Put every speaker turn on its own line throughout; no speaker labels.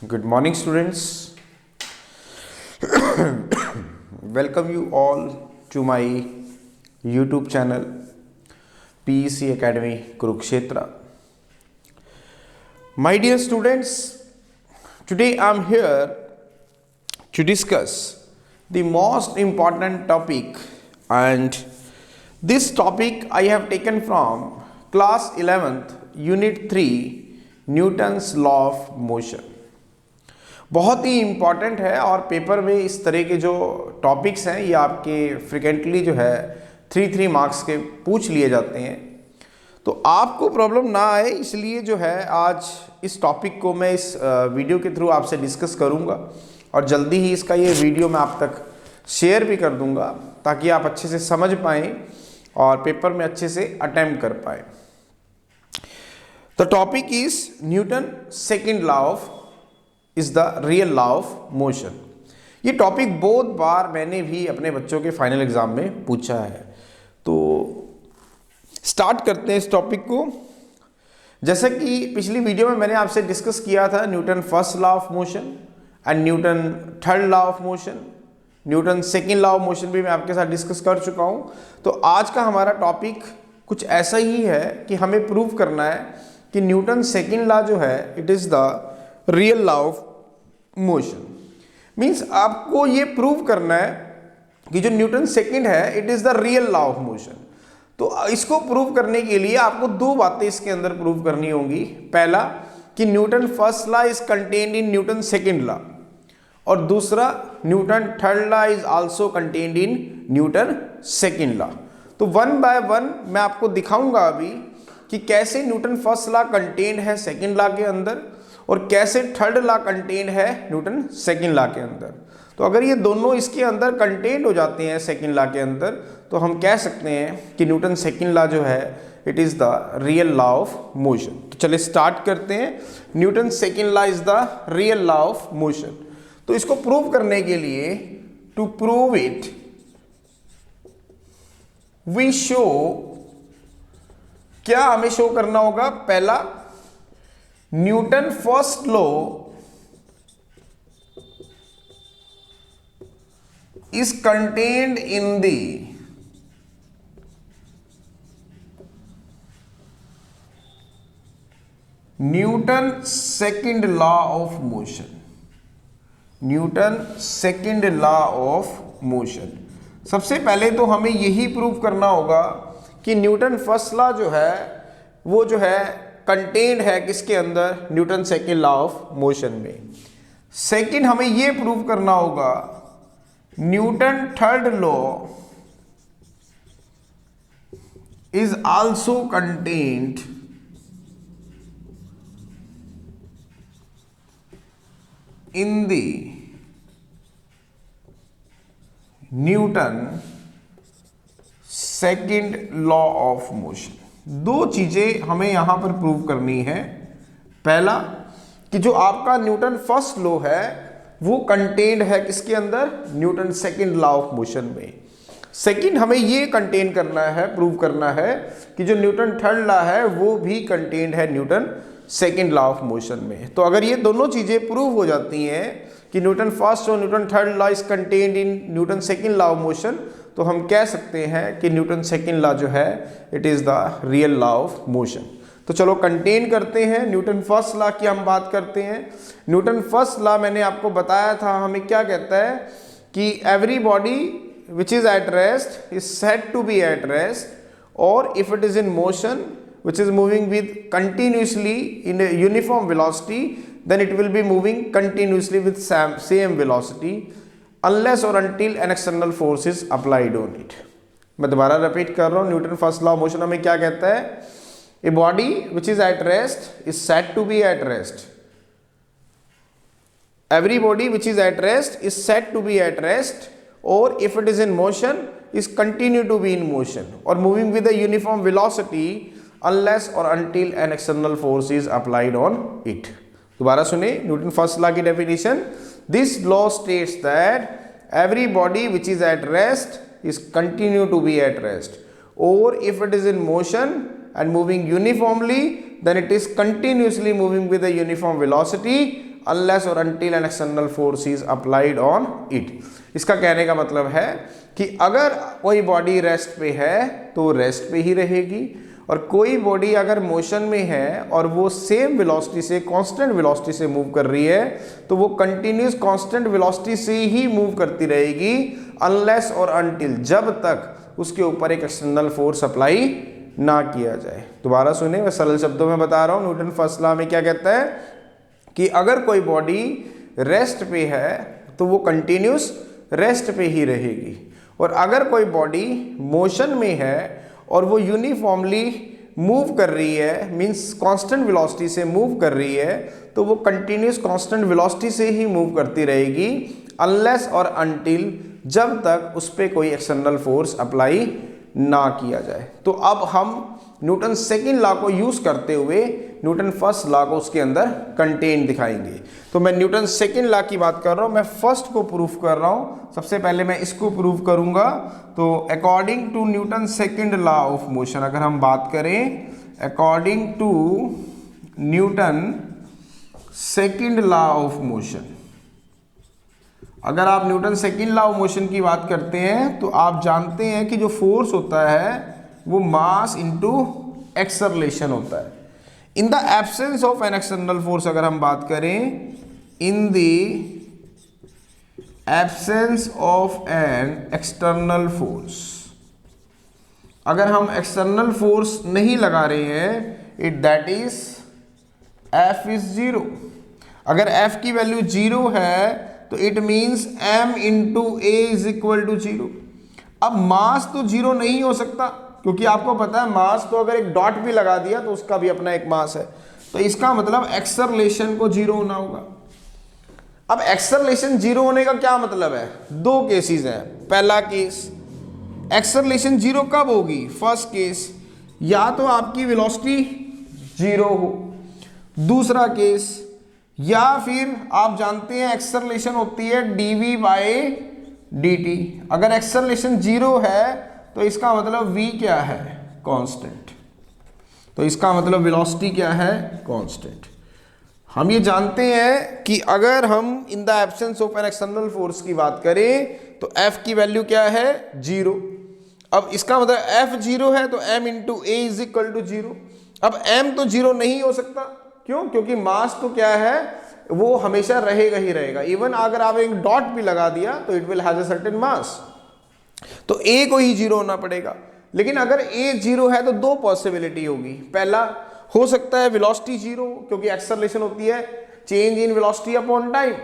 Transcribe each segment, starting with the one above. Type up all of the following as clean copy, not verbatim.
Good morning, students. Welcome you all to my YouTube channel PEC Academy Kurukshetra. My dear students, today I am here to discuss the most important topic, and this topic I have taken from class 11th Unit 3 Newton's Law of Motion. बहुत ही important है और paper में इस तरह के जो topics हैं ये आपके फ्रिक्वेंटली जो है 3 मार्क्स के पूछ लिए जाते हैं, तो आपको प्रॉब्लम ना आए इसलिए जो है आज इस टॉपिक को मैं इस वीडियो के थ्रू आपसे डिस्कस करूंगा और जल्दी ही इसका ये वीडियो मैं आप तक शेयर भी कर दूंगा ताकि आप अच्छे से समझ पाएँ और पेपर में अच्छे से अटेम्प्ट कर पाएँ। The topic is Newton second law of is the real law of motion. ये टॉपिक बहुत बार मैंने भी अपने बच्चों के फाइनल एग्जाम में पूछा है, तो स्टार्ट करते हैं इस टॉपिक को। जैसा कि पिछली वीडियो में मैंने आपसे डिस्कस किया था Newton first law of motion and Newton third law of motion, Newton second law of motion भी मैं आपके साथ डिस्कस कर चुका हूँ। तो आज का हमारा टॉपिक कुछ ऐसा ही है कि हमें प्रूव करना है कि न्यूटन सेकेंड लॉ जो है it is the real law of motion. Means आपको ये प्रूव करना है कि जो न्यूटन सेकेंड है it is the real law of motion. तो इसको प्रूव करने के लिए आपको दो बातें इसके अंदर प्रूव करनी होंगी। पहला कि Newton first law is contained in newton second law, और दूसरा Newton third law is also contained in newton second law. तो वन बाय वन मैं आपको दिखाऊंगा अभी कि कैसे न्यूटन फर्स्ट लॉ कंटेन्ड है सेकेंड लॉ के अंदर और कैसे थर्ड लॉ कंटेन है न्यूटन सेकेंड लॉ के अंदर। तो अगर ये दोनों इसके अंदर कंटेन हो जाते हैं सेकेंड लॉ के अंदर, तो हम कह सकते हैं कि न्यूटन सेकेंड लॉ जो है it is the real law of motion. तो चलिए स्टार्ट करते हैं। Newton second law is the real law of motion. तो इसको प्रूव करने के लिए, to prove it we show, क्या हमें शो करना होगा? पहला, Newton first law is contained in the Newton second law of motion। Newton second law of motion. सबसे पहले तो हमें यही प्रूव करना होगा कि न्यूटन फर्स्ट लॉ जो है वो जो है कंटेन्ड है किसके अंदर? Newton second law of motion में। सेकेंड हमें यह प्रूव करना होगा Newton third law is also contained in the Newton second law of motion. दो चीजें हमें यहां पर प्रूव करनी है। पहला कि जो आपका न्यूटन फर्स्ट लॉ है वो कंटेन्ड है किसके अंदर? Newton second law of motion में। सेकेंड हमें ये कंटेन करना है, प्रूव करना है कि जो न्यूटन थर्ड लॉ है वो भी कंटेन्ड है Newton second law of motion में। तो अगर ये दोनों चीजें प्रूव हो जाती हैं कि न्यूटन फर्स्ट और Newton third law is contained in newton second law of motion, तो हम कह सकते हैं कि न्यूटन सेकेंड लॉ जो है it is the real law of motion. तो चलो कंटेन करते हैं। न्यूटन फर्स्ट लॉ की हम बात करते हैं। न्यूटन फर्स्ट लॉ मैंने आपको बताया था हमें क्या कहता है कि everybody which is at rest is said to be at rest, और if it is in motion which is moving with continuously in uniform velocity then it will be moving continuously with same velocity unless or until an external force is applied on it। मैं दोबारा repeat कर रहा हूँ। Newton first law of motion हमें क्या कहता है? A body which is at rest is said to be at rest. Everybody which is at rest is said to be at rest, और if it is in motion is continue to be in motion और moving with a uniform velocity unless or until an external force is applied on it। दोबारा सुने Newton first law की definition. This law states that every body which is at rest is continue to be at rest, or if it is in motion and moving uniformly then it is continuously moving with a uniform velocity unless or until an external force is applied on it। इसका कहने का मतलब है कि अगर कोई body rest पे है तो रेस्ट पे ही रहेगी, और कोई बॉडी अगर मोशन में है और वो सेम वेलोसिटी से, कांस्टेंट वेलोसिटी से मूव कर रही है, तो वो कंटिन्यूस कांस्टेंट वेलोसिटी से ही मूव करती रहेगी अनलेस और अनटिल, जब तक उसके ऊपर एक एक्सटर्नल फोर्स अप्लाई ना किया जाए। दोबारा सुने, मैं सरल शब्दों में बता रहा हूँ। न्यूटन फर्स्ट लॉ में क्या कहता है कि अगर कोई बॉडी रेस्ट पे है तो वो कंटिन्यूस रेस्ट पे ही रहेगी, और अगर कोई बॉडी मोशन में है और वो यूनिफॉर्मली मूव कर रही है, मींस कांस्टेंट वेलोसिटी से मूव कर रही है, तो वो कंटिन्यूस कांस्टेंट वेलोसिटी से ही मूव करती रहेगी अनलेस और अनटिल, जब तक उस पर कोई एक्सटर्नल फोर्स अप्लाई ना किया जाए। तो अब हम न्यूटन सेकेंड लॉ को यूज करते हुए न्यूटन फर्स्ट लॉ को उसके अंदर कंटेन दिखाएंगे। तो मैं न्यूटन सेकेंड लॉ की बात कर रहा हूं, मैं फर्स्ट को प्रूफ कर रहा हूं। सबसे पहले मैं इसको प्रूफ करूंगा। तो according to Newton second law of motion, अगर हम बात करें according to Newton second law of motion, अगर आप Newton second law of motion की बात करते हैं तो आप जानते हैं कि जो फोर्स होता है वो मास इनटू एक्सेलरेशन होता है। In the absence of an external force, अगर हम बात करें in the absence of an external force, अगर हम एक्सटर्नल फोर्स नहीं लगा रहे हैं, it that is F is zero. अगर एफ की वैल्यू जीरो है तो it means m into a is equal to zero. अब मास तो जीरो नहीं हो सकता, क्योंकि आपको पता है मास तो अगर एक डॉट भी लगा दिया तो उसका भी अपना एक मास है, तो इसका मतलब एक्सेलरेशन को जीरो होना होगा। अब एक्सेलरेशन जीरो होने का क्या मतलब है? दो केसेस हैं। पहला केस, एक्सेलरेशन जीरो कब होगी? फर्स्ट केस, या तो आपकी वेलोसिटी जीरो हो। दूसरा केस, या फिर आप जानते हैं एक्सेलरेशन होती है dv बाय dt। अगर एक्सेलरेशन जीरो है तो इसका मतलब v क्या है? कांस्टेंट। तो इसका मतलब वेलोसिटी क्या है? कांस्टेंट। हम ये जानते हैं कि अगर हम इन the absence of an external force की बात करें तो f की वैल्यू क्या है? जीरो। अब इसका मतलब f जीरो है तो m into a is equal to zero. अब m तो जीरो नहीं हो सकता, क्यों? क्योंकि मास तो क्या है, वो हमेशा रहेगा ही रहेगा। इवन अगर आप एक डॉट भी लगा दिया तो it will have a certain मास, तो a को ही जीरो होना पड़ेगा। लेकिन अगर a जीरो है तो दो पॉसिबिलिटी होगी। पहला हो सकता है वेलोसिटी जीरो, क्योंकि एक्सेलरेशन होती है change in velocity upon time.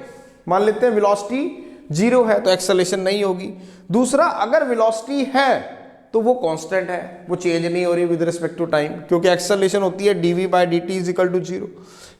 मान लेते हैं वेलोसिटी जीरो है तो एक्सेलरेशन नहीं होगी। दूसरा, अगर वेलोसिटी है तो वो कांस्टेंट है, वो चेंज नहीं हो रही विद रिस्पेक्ट टू टाइम, क्योंकि एक्सेलरेशन होती है dv by dt is equal to zero.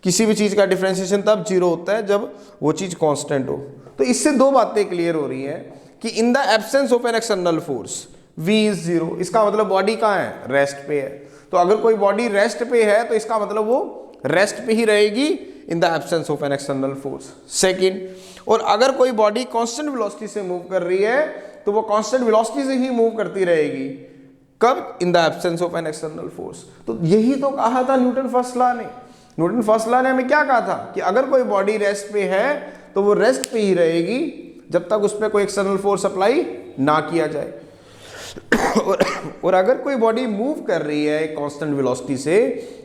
किसी भी चीज का डिफरेंशिएशन तब जीरो होता है जब वो चीज कांस्टेंट हो। तो इससे दो बातें क्लियर हो रही हैं कि इन the absence of an external force v is zero, इसका मतलब बॉडी कहाँ है? रेस्ट पे है। तो अगर कोई बॉडी रेस्ट पे है तो इसका मतलब वो रेस्ट पे ही रहेगी इन the absence of an external force. Second, और अगर कोई बॉडी कांस्टेंट वेलोसिटी से मूव कर रही है तो वो कांस्टेंट वेलोसिटी से ही मूव करती रहेगी। कब? इन the absence of an external force. तो यही तो कहा था न्यूटन फर्स्ट लॉ ने। न्यूटन फर्स्ट लॉ ने हमें क्या कहा था कि अगर कोई बॉडी रेस्ट पे है तो वो रेस्ट पे ही रहेगी जब तक उस पर कोई एक्सटर्नल फोर्स अप्लाई ना किया जाए। और अगर कोई बॉडी मूव कर रही है कांस्टेंट वेलोसिटी से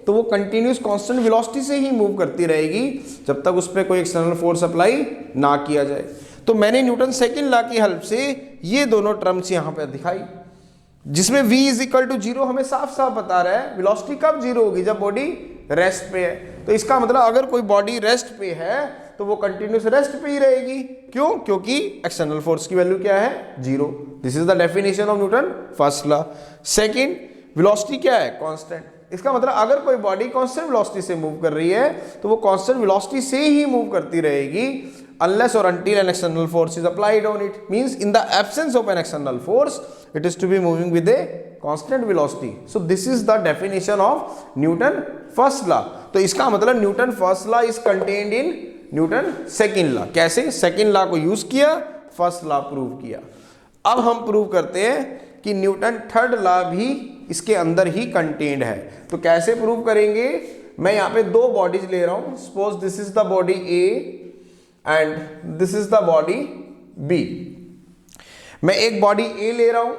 तो वो कंटिन्यूस कांस्टेंट वेलोसिटी से ही मूव करती रहेगी जब तक उस पर कोई एक्सटर्नल फोर्स अप्लाई ना किया जाए। तो मैंने न्यूटन सेकेंड लॉ की हेल्प से ये दोनों टर्म्स यहाँ पे दिखाई, जिसमें v is equal to zero हमें साफ साफ बता रहा है वेलोसिटी कब जीरो होगी? जब बॉडी रेस्ट पे है। तो इसका मतलब अगर कोई बॉडी रेस्ट पे है तो वो कंटिन्यूस रेस्ट पे ही रहेगी। क्यों? क्योंकि एक्सटर्नल फोर्स की वैल्यू क्या है? Zero. This is the definition of Newton first law. Second, velocity क्या है? कांस्टेंट। इसका मतलब अगर कोई बॉडी कांस्टेंट वेलोसिटी से मूव कर रही है तो वो कांस्टेंट वेलोसिटी से ही मूव करती रहेगी unless or until an external force is applied on it. Means in the absence of an external force, it is to be moving with a constant velocity. So this is the definition of Newton first law. तो इसका मतलब Newton first law is contained in Newton second law. कैसे? Second law को use किया, first law prove किया। अब हम prove करते हैं कि न्यूटन थर्ड लॉ भी इसके अंदर ही कंटेन्ड है। तो कैसे प्रूव करेंगे? मैं यहाँ पे दो बॉडीज ले रहा हूँ, suppose this is the body A and this is the body B. मैं एक बॉडी ए ले रहा हूँ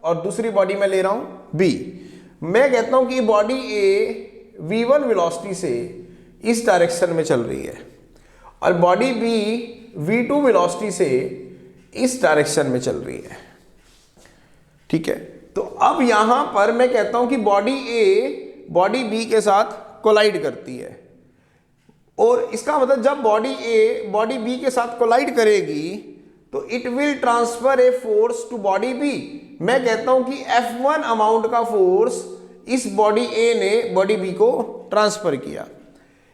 और दूसरी बॉडी में ले रहा हूँ बी। मैं कहता हूँ कि बॉडी ए v1 वेलोसिटी से इस डायरेक्शन में चल रही है और बॉडी बी v2 वेलोसिटी से इस डायरेक्शन में चल रही है, ठीक है। तो अब यहां पर मैं कहता हूं कि बॉडी ए बॉडी बी के साथ कोलाइड करती है, और इसका मतलब जब बॉडी ए बॉडी बी के साथ कोलाइड करेगी तो it will transfer a force to body B. मैं कहता हूं कि F1 अमाउंट का फोर्स इस बॉडी ए ने बॉडी बी को ट्रांसफर किया।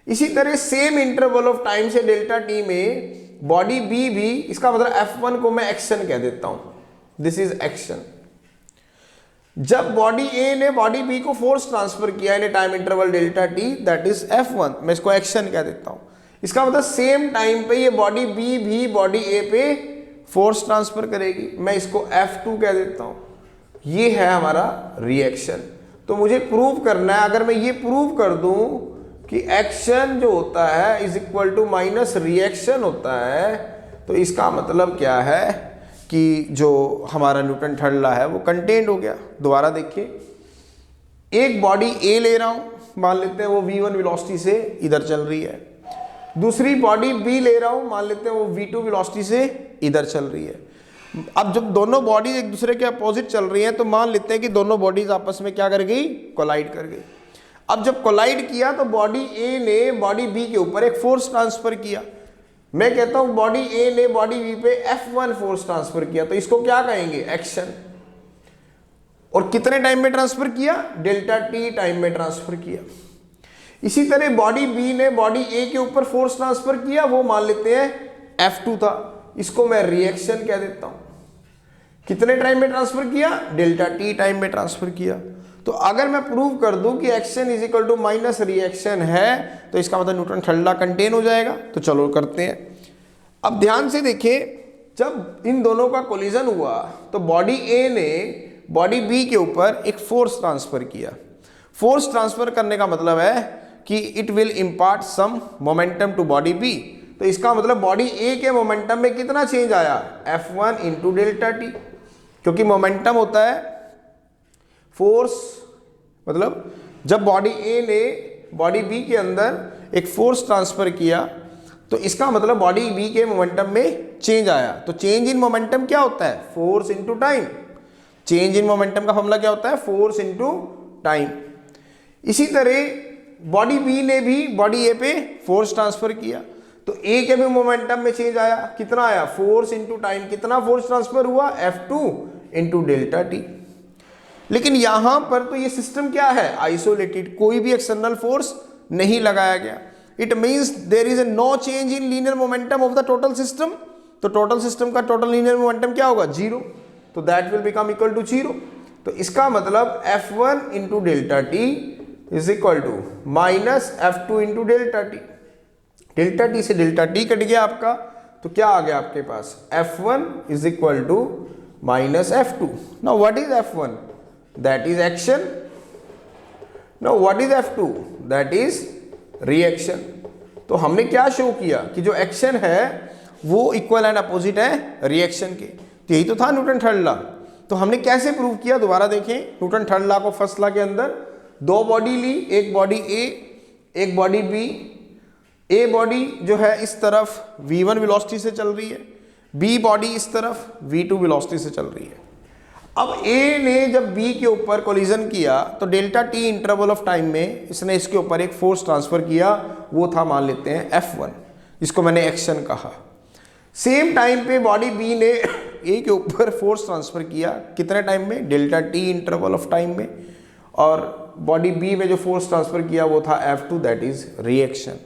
इसी तरह सेम इंटरवल ऑफ टाइम से डेल्टा टी में बॉडी बी भी, इसका मतलब F1 को मैं एक्शन कह देता हूं, दिस इज एक्शन। जब बॉडी ए ने बॉडी बी को फोर्स ट्रांसफर किया in time interval delta t, that is F1, मैं इसको एक्शन कह देता हूं। इसका मतलब सेम टाइम पे ये बॉडी बी भी बॉडी ए पे फोर्स ट्रांसफर करेगी, मैं इसको F2 कह देता हूं। ये है हमारा रिएक्शन। तो मुझे प्रूव करना है, अगर मैं ये प्रूव कर दूं कि एक्शन जो होता है is equal to minus reaction होता है, तो इसका मतलब क्या है कि जो हमारा न्यूटन थर्ड लॉ है वो कंटेन्ड हो गया। दोबारा देखिए, एक बॉडी ए ले रहा हूं, मान लेते हैं वो v1 वेलोसिटी से इधर चल रही है। दूसरी बॉडी बी ले रहा हूं, मान लेते हैं वो v2 वेलोसिटी से इधर चल रही है। अब जब दोनों बॉडीज एक दूसरे के अपोजिट चल रही हैं तो मान लेते हैं कि दोनों बॉडीज आपस में क्या कर गई, कोलाइड कर गई। अब जब कोलाइड किया तो बॉडी ए ने बॉडी बी के ऊपर एक फोर्स ट्रांसफर किया। मैं कहता हूं बॉडी ए ने बॉडी बी पे F1 फोर्स ट्रांसफर किया, तो इसको क्या कहेंगे, एक्शन। और कितने टाइम में ट्रांसफर किया, डेल्टा टी टाइम में ट्रांसफर किया। इसी तरह बॉडी बी ने बॉडी ए के ऊपर फोर्स ट्रांसफर किया, वो मान लेते हैं F2 था, इसको मैं रिएक्शन कह देता हूं। कितने टाइम में ट्रांसफर किया, डेल्टा टी टाइम में ट्रांसफर किया। तो अगर मैं प्रूव कर दूं कि action is equal to minus reaction है, तो इसका मतलब न्यूटन थर्ड लॉ कंटेन हो जाएगा। तो चलो करते हैं। अब ध्यान से देखिए, जब इन दोनों का कोलिजन हुआ तो बॉडी ए ने बॉडी बी के ऊपर एक फोर्स ट्रांसफर किया। फोर्स ट्रांसफर करने का मतलब है कि it will impart some momentum to body B. तो इसका मतलब बॉडी ए के मोमेंटम में कितना चेंज आया, F1 इंटू डेल्टा टी, क्योंकि मोमेंटम होता है फोर्स, मतलब जब बॉडी ए ने बॉडी बी के अंदर एक फोर्स ट्रांसफर किया तो इसका मतलब बॉडी बी के मोमेंटम में चेंज आया। तो चेंज इन मोमेंटम क्या होता है, force into time. Change in momentum का फॉर्मूला क्या होता है, फोर्स इनटू टाइम। इसी तरह बॉडी बी ने भी बॉडी ए पे फोर्स ट्रांसफर किया, तो ए के भी मोमेंटम में चेंज आया। कितना आया, फोर्स इनटू टाइम। कितना फोर्स ट्रांसफर हुआ, F2 इंटू डेल्टा टी। लेकिन यहां पर तो ये सिस्टम क्या है, आइसोलेटेड, कोई भी एक्सटर्नल फोर्स नहीं लगाया गया। It means there is no change in linear momentum of the total system. तो टोटल सिस्टम का टोटल लीनियर मोमेंटम क्या होगा, 0। तो that will become equal to 0। तो इसका मतलब F1 into delta T is equal to minus F2 into delta T. Delta T से delta T cut गया आपका, तो क्या आ गया आपके पास, F1 is equal to minus F2। Now what is F1, that is action. Now what is F2, that is reaction. तो हमने क्या शो किया कि जो एक्शन है वो इक्वल एंड अपोजिट है रिएक्शन के। तो यही तो था न्यूटन थर्ड लॉ। तो हमने कैसे प्रूव किया, दोबारा देखें। न्यूटन थर्ड लॉ को फर्स्ट लॉ के अंदर दो बॉडी ली, एक बॉडी ए एक बॉडी बी। ए बॉडी जो है इस तरफ v1 वेलोसिटी से चल रही है, बी बॉडी इस तरफ v2 वेलोसिटी से चल रही है। अब ए ने जब बी के ऊपर कोलिजन किया तो delta T interval of time में इसने इसके ऊपर एक फोर्स ट्रांसफर किया, वो था मान लेते हैं F1, जिसको मैंने एक्शन कहा। सेम टाइम पे बॉडी बी ने ए के ऊपर फोर्स ट्रांसफर किया, कितने टाइम में, delta T interval of time में। और बॉडी बी में जो फोर्स ट्रांसफर किया वो था F2, दैट इज रिएक्शन।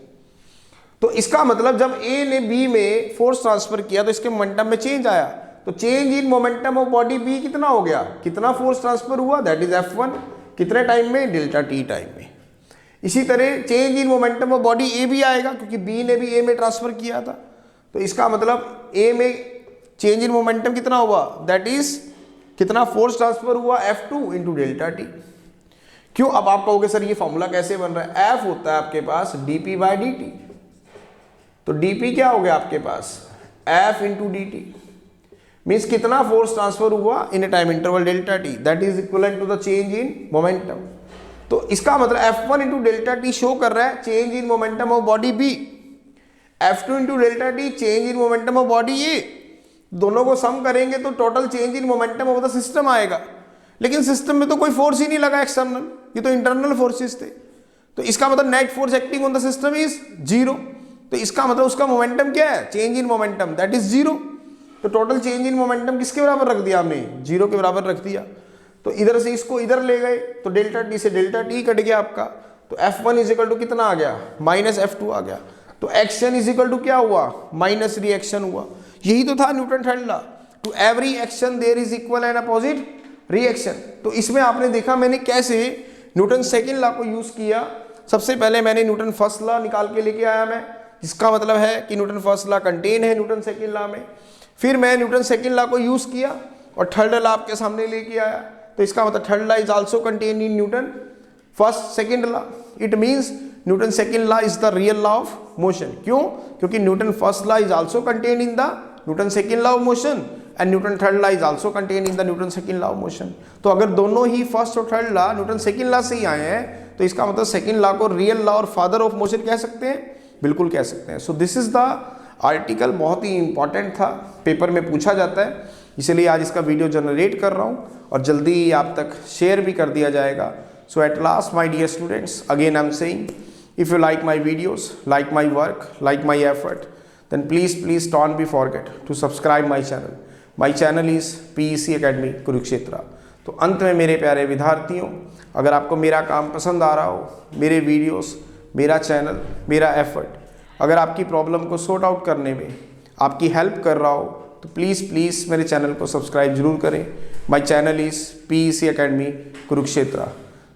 तो इसका मतलब जब ए ने बी में फोर्स ट्रांसफर किया तो इसके मोमेंटम में चेंज आया। तो change in momentum of body B कितना हो गया, कितना फोर्स ट्रांसफर हुआ, दैट इज F1। कितने टाइम में, डेल्टा टी टाइम में। इसी तरह change in momentum of body A भी आएगा, क्योंकि बी ने भी ए में ट्रांसफर किया था। तो इसका मतलब ए में चेंज इन मोमेंटम कितना हुआ, दैट इज कितना फोर्स ट्रांसफर हुआ, F2 इंटू डेल्टा टी। क्यों? अब आप कहोगे सर ये फॉर्मूला कैसे बन रहा है? एफ होता है आपके पास dp/dt, तो dp क्या हो गया आपके पास? f into d t, means कितना फोर्स ट्रांसफर हुआ in a time interval delta t, that is equivalent to the change in momentum. तो इसका मतलब F1 into delta T show कर रहा है change in momentum of body B, F2 into delta t change in momentum of body A. दोनों को sum करेंगे तो total change in momentum of the system आएगा, लेकिन सिस्टम में तो कोई फोर्स ही नहीं लगा एक्सटर्नल, ये तो इंटरनल फोर्सेस थे। तो इसका मतलब net force acting on the system is 0। तो इसका मतलब उसका मोमेंटम क्या है? Change in momentum, that is 0। तो टोटल चेंज इन मोमेंटम किसके बराबर रख दिया हमने? 0 के बराबर रख दिया। तो इधर से इसको इधर ले गए तो डेल्टा टी से डेल्टा टी कट गया आपका, तो F1 इज इक्वल टू कितना आ गया? माइनस F2 आ गया। तो एक्शन इज इक्वल टू क्या हुआ? माइनस रिएक्शन हुआ। यही तो था Newton third law, to every action there is equal and opposite reaction. तो इसमें आपने देखा मैंने कैसे न्यूटन सेकंड लॉ को यूज किया। सबसे पहले मैंने न्यूटन फर्स्ट लॉ निकाल के लेके आया मैं, जिसका मतलब है कि न्यूटन फर्स्ट लॉ कंटेन है न्यूटन सेकंड लॉ में। फिर मैं न्यूटन सेकंड लॉ को यूज किया और थर्ड लॉ आपके सामने लेके आया। तो इसका मतलब third law is also contain in newton first second law. It means Newton second law is the real law of motion. क्यों? क्योंकि Newton first law is also contain in the Newton second law of motion and Newton third law is also contain in the Newton second law of motion. तो अगर दोनों ही first और third law Newton second law से ही आए हैं तो इसका मतलब सेकंड लॉ को रियल लॉ और फादर ऑफ मोशन कह सकते हैं, बिल्कुल कह सकते हैं। So this is the article, बहुत ही इंपॉर्टेंट था, पेपर में पूछा जाता है, इसलिए आज इसका वीडियो जनरेट कर रहा हूँ और जल्दी ही आप तक शेयर भी कर दिया जाएगा। So at last my dear students, again I am saying, if you like my videos, like my work, like my effort, then please don't be forget to subscribe my channel. My channel is PEC Academy Kurukshetra. तो अंत में मेरे प्यारे विद्यार्थियों, अगर आपको मेरा काम पसंद आ रहा हो, मेरे वीडियोस, मेरा चैनल, मेरा एफर्ट अगर आपकी प्रॉब्लम को सॉर्ट आउट करने में आपकी हेल्प कर रहा हो, तो प्लीज़ मेरे चैनल को सब्सक्राइब जरूर करें। My channel is PEC Academy Kurukshetra.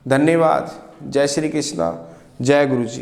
धन्यवाद। जय श्री कृष्णा, जय गुरु जी।